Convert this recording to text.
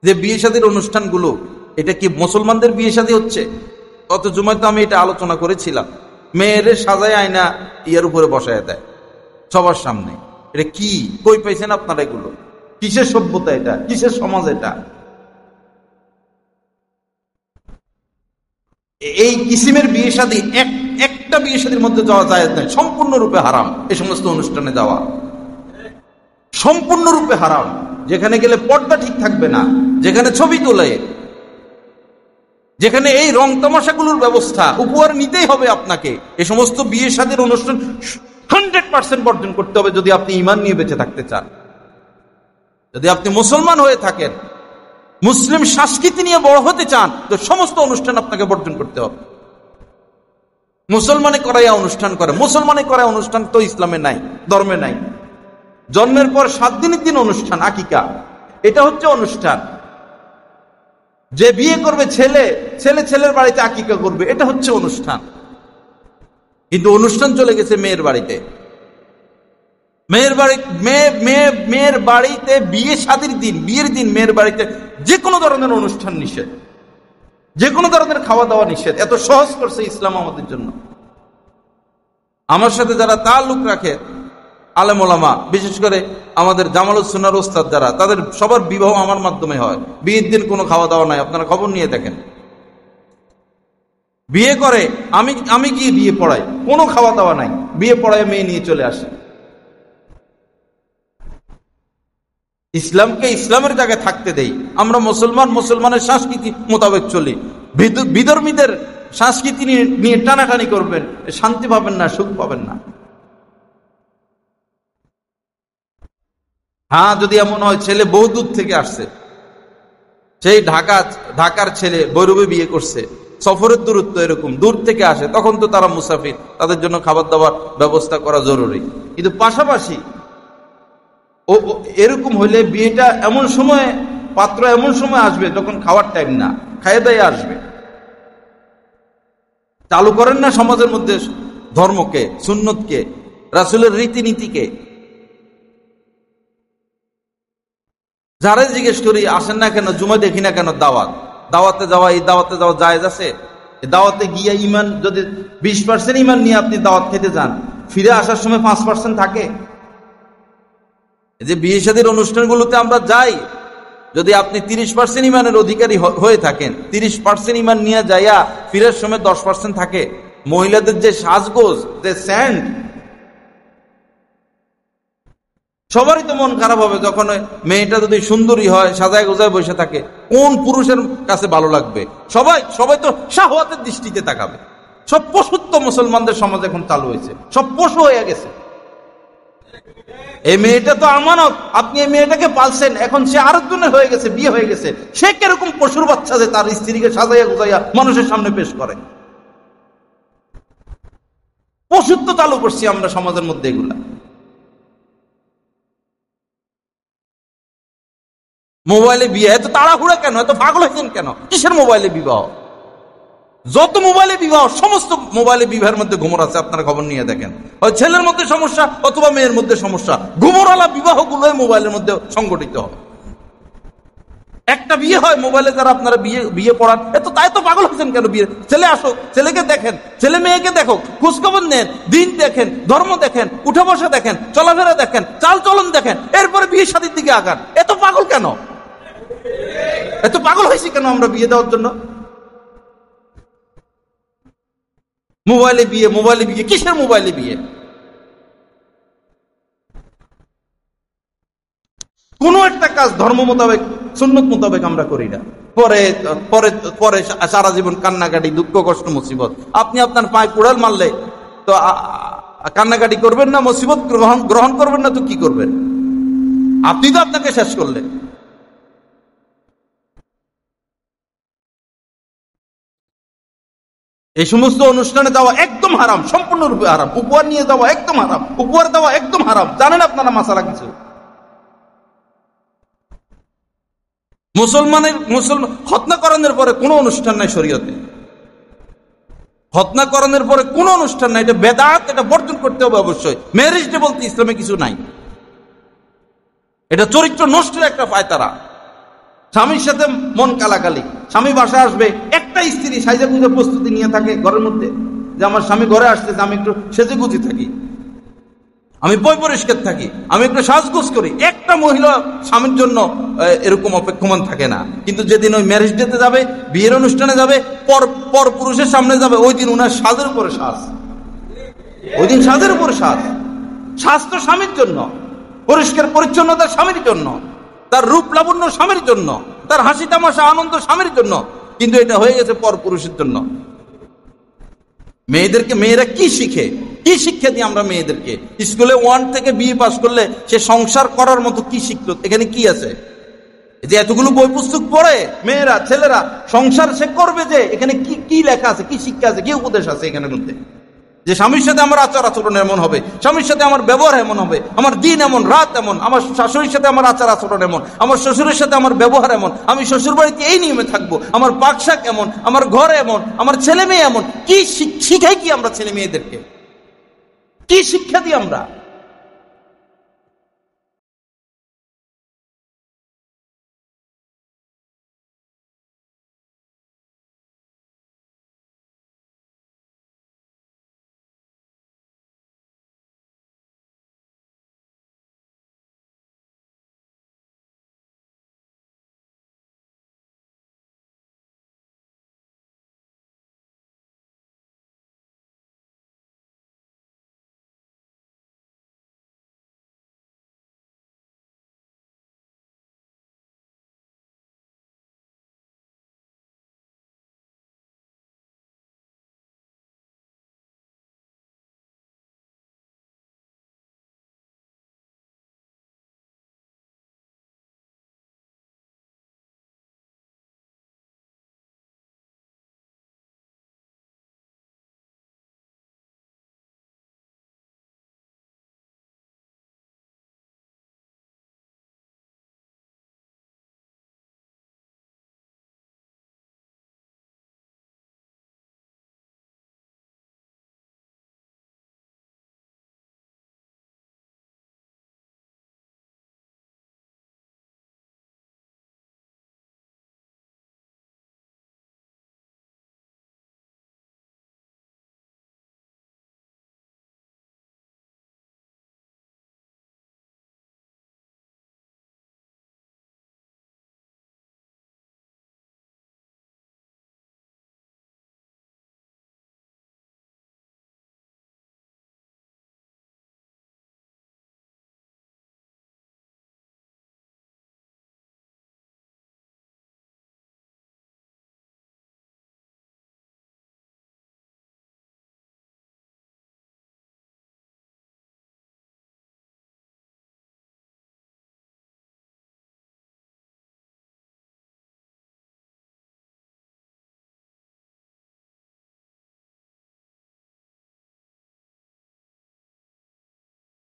যে বিয়ে শাদীর অনুষ্ঠানগুলো, এটা কি মুসলমানদের বিয়ে শাদী হচ্ছে? গত জুমায় তো আমি এটা আলোচনা করেছিলাম। মেয়েরে সাজায় আয়না ইয়ার উপরে বসায় দেয় সবার সামনে। এটা কি, কই পাইছেন আপনারা এগুলো? কিসের সভ্যতা এটা? কিসের সমাজ এটা? এই কিসিমের বিয়ে শাদী, একটা বিয়ে শাদীর মধ্যে যাওয়া যায় না, সম্পূর্ণরূপে হারাম। এই সমস্ত অনুষ্ঠানে যাওয়া সম্পূর্ণরূপে হারাম। যেখানে গেলে পর্দা ঠিক থাকবে না, যেখানে ছবি তোলে, যেখানে এই রং তামাশাগুলোর ব্যবস্থা, উপহার নিতেই হবে আপনাকে। এই সমস্ত বিয়ে শাদীর অনুষ্ঠান 100% বর্জন করতে হবে যদি আপনি ঈমান নিয়ে বেঁচে থাকতে চান। যদি আপনি মুসলমান হয়ে থাকেন, মুসলিম সংস্কৃতি নিয়ে বড় হতে চান, তো সমস্ত অনুষ্ঠান আপনাকে বর্জন করতে হবে। মুসলমানে করাইয়া অনুষ্ঠান করে, মুসলমানে করাই অনুষ্ঠান তো ইসলামে নাই, ধর্মে নাই। জন্মের পর 7 দিনের দিন অনুষ্ঠান, আকিকা, এটা হচ্ছে অনুষ্ঠান। যে বিয়ে করবে ছেলে, ছেলের বাড়িতে আকিকা করবে, এটা হচ্ছে অনুষ্ঠান। কিন্তু অনুষ্ঠান চলে গেছে মেয়ের বাড়িতে। মেয়ের বাড়িতে বিয়ে শাদীর দিন, বিয়ের দিন মেয়ের বাড়িতে যে কোনো ধরনের অনুষ্ঠান নিষেধ, যে কোনো ধরনের খাওয়া দাওয়া নিষেধ। এত সহজ করছে ইসলাম আমাদের জন্য। আমার সাথে যারা তাল্লুক রাখে আলেম ওলামা, বিশেষ করে আমাদের জামালুস সুন্নাহর ওস্তাদ যারা, তাদের সবার বিবাহ আমার মাধ্যমে হয়। বিয়ের দিন কোনো খাওয়া দাওয়া নাই, আপনারা খবর নিয়ে দেখেন। বিয়ে করে আমি গিয়ে বিয়ে পড়াই, কোনো খাওয়া দাওয়া নাই, বিয়ে পড়ায় মেয়ে নিয়ে চলে আসে। ইসলামকে ইসলামের জায়গায় থাকতে দেই। আমরা মুসলমানের সংস্কৃতি মোতাবেক চলি। বিধর্মীদের সংস্কৃতি নিয়ে টানাটানি করবেন, শান্তি পাবেন না, সুখ পাবেন না। হ্যাঁ, যদি এমন হয় ছেলে বহু দূর থেকে আসছে, সেই ঢাকার ছেলে বৈরবে বিয়ে করছে, সফরের দূরত্ব এরকম দূর থেকে আসে, তখন তো তারা মুসাফির, তাদের জন্য খাবার দাবার ব্যবস্থা করা জরুরি। কিন্তু পাশাপাশি এরকম হইলে বিয়েটা এমন সময়, পাত্র এমন সময় আসবে যখন খাওয়ার টাইম না, খাইয়ে দাইয়ে আসবে। চালু করেন না সমাজের মধ্যে ধর্মকে, সুন্নতকে, রাসূলের রীতিনীতিকে। যারাই জিজ্ঞেস করি আসেন না কেন, জুমা দেখি না কেন, দাওয়াতে যাওয়া, এই দাওয়াতে যাওয়া জায়েজ আছে? দাওয়াতে গিয়ে ইমান, যদি 20% ইমান নিয়ে আপনি দাওয়াত খেতে যান, ফিরে আসার সময় 5% থাকে। যে বিয়ে শাদীর অনুষ্ঠানগুলোতে আমরা যাই, যদি আপনি 30% ইমানের অধিকারী হয়ে থাকেন, 30% ইমান নিয়ে যাইয়া ফিরের সময় 10% থাকে। মহিলাদের যে সাজগোজ, যে স্যান্ড, সবারই তো মন খারাপ হবে যখন মেয়েটা যদি সুন্দরী হয়, সাজায় গোজায় বসে থাকে। কোন পুরুষের কাছে ভালো লাগবে? সবাই তো শাহওয়াতের দৃষ্টিতে তাকাবে। সব পশুত্ব মুসলমানদের সমাজ এখন চালু হয়েছে, সব পশু হয়ে গেছে। এই মেয়েটা তো আমানত, আপনি এই মেয়েটাকে পালছেন, এখন সে আরেকজনের হয়ে গেছে, বিয়ে হয়ে গেছে। সে কিরকম পশুর বাচ্চা যে তার স্ত্রীকে সাজাইয়া গোজাইয়া মানুষের সামনে পেশ করে? পশুত্ব চালু করছি আমরা সমাজের মধ্যে। এগুলা মোবাইলে বিয়ে, এত তাড়াহুড়া কেন? এত পাগল হয়েছেন কেন? কিসের মোবাইলে বিবাহ? যত মোবাইলে বিবাহ, সমস্ত মোবাইলে বিবাহের মধ্যে ঘুমর আছে। আপনারা খবর নিয়ে দেখেন, হয় ছেলের মধ্যে সমস্যা অথবা মেয়ের মধ্যে সমস্যা। ঘুমরালা বিবাহ গুলোই মোবাইলের মধ্যে সংগঠিত হয়। একটা বিয়ে হয় মোবাইলে, যারা আপনারা বিয়ে পড়ান, তাই তো পাগল হয়েছেন কেন? বিয়ে ছেলে আসো, ছেলেকে দেখেন, ছেলে মেয়েকে দেখো, খোঁজখবর নেন, দিন দেখেন, ধর্ম দেখেন, উঠা বসা দেখেন, চলাফেরা দেখেন, চাল চলন দেখেন, এরপরে বিয়ে শাদীর দিকে আগান। এত পাগল কেন? এত পাগল হয়েছি কেন আমরা বিয়ে দেওয়ার জন্য? মোবাইলে বিয়ে, কিসের মোবাইলে বিয়ে? কোন একটা কাজ ধর্ম মোতাবেক, সুন্নত মোতাবেক আমরা করি না। পরে পরে পরে সারা জীবন কান্নাকাটি, দুঃখ কষ্ট, মুসিবত। আপনি আপনার পায়ে কুড়াল মারলে তো কান্নাকাটি করবেন না? মুসিবত গ্রহণ করবেন না তো কি করবেন? আপনি তো আপনাকে শেষ করলেন। এই সমস্ত অনুষ্ঠানে যাওয়া একদম হারাম, সম্পূর্ণরূপে হারাম। উপহার নিয়ে যাওয়া একদম হারাম, উপহার দেওয়া একদম হারাম। জানেন আপনারা মাসালা কিছু? মুসলমান খতনা করানোর পরে কোনো অনুষ্ঠান নাই শরীয়তে। খতনা করানোর পরে কোনো অনুষ্ঠান নাই, এটা বেদাত, এটা বর্জন করতে হবে অবশ্যই। ম্যারেজ ডে বলতে ইসলামে কিছু নাই। এটা চরিত্র নষ্টের একটা পায়তারা। স্বামীর সাথে মন কালাকালি, স্বামী বাসা আসবে, একটা স্ত্রী সাইজা গুজে প্রস্তুতি নিয়ে থাকে ঘরের মধ্যে যে আমার স্বামী ঘরে আসতেছে, আমি একটু সেজে গুজি থাকি, আমি বই পরিষ্কার থাকি, আমি একটু সাজগোজ করি। একটা মহিলা স্বামীর জন্য এরকম অপেক্ষমান থাকে না। কিন্তু যেদিন ওই ম্যারেজ ডেতে যাবে, বিয়ের অনুষ্ঠানে যাবে, পর পুরুষের সামনে যাবে, ওই দিন উনার সাজের উপরে সাজ, ওই দিন সাজের উপরে সাজ। সাজ তো স্বামীর জন্য, পরিষ্কার পরিচ্ছন্নতা স্বামীর জন্য, তার রূপ লাবণ্য স্বামীর জন্য, তার হাসি তামাশা আনন্দ স্বামীর জন্য। কিন্তু এটা হয়ে গেছে পর পুরুষের জন্য। মেয়েরা কি শিখে, কি শিক্ষা দিই আমরা মেয়েদেরকে? স্কুলে 1 থেকে বিএ পাস করলে সে সংসার করার মতো কি শিখলো? এখানে কি আছে যে এতগুলো বই পুস্তক পড়ে মেয়েরা ছেলেরা সংসার সে করবে, যে এখানে কি লেখা আছে, কি শিক্ষা আছে, কি উপদেশ আছে এখানের মধ্যে? যে স্বামীর সাথে আমার আচরণ এমন হবে, স্বামীর সাথে আমার ব্যবহার এমন হবে, আমার দিন এমন, রাত এমন, আমার শাশুড়ির সাথে আমার আচরণ এমন, আমার শ্বশুরের সাথে আমার ব্যবহার এমন, আমি শ্বশুর বাড়িতে এই নিয়মে থাকবো, আমার পাকশাক এমন, আমার ঘর এমন, আমার ছেলে মেয়ে এমন। কি শিখাই কি আমরা ছেলে মেয়েদেরকে? কি শিক্ষা দিই আমরা?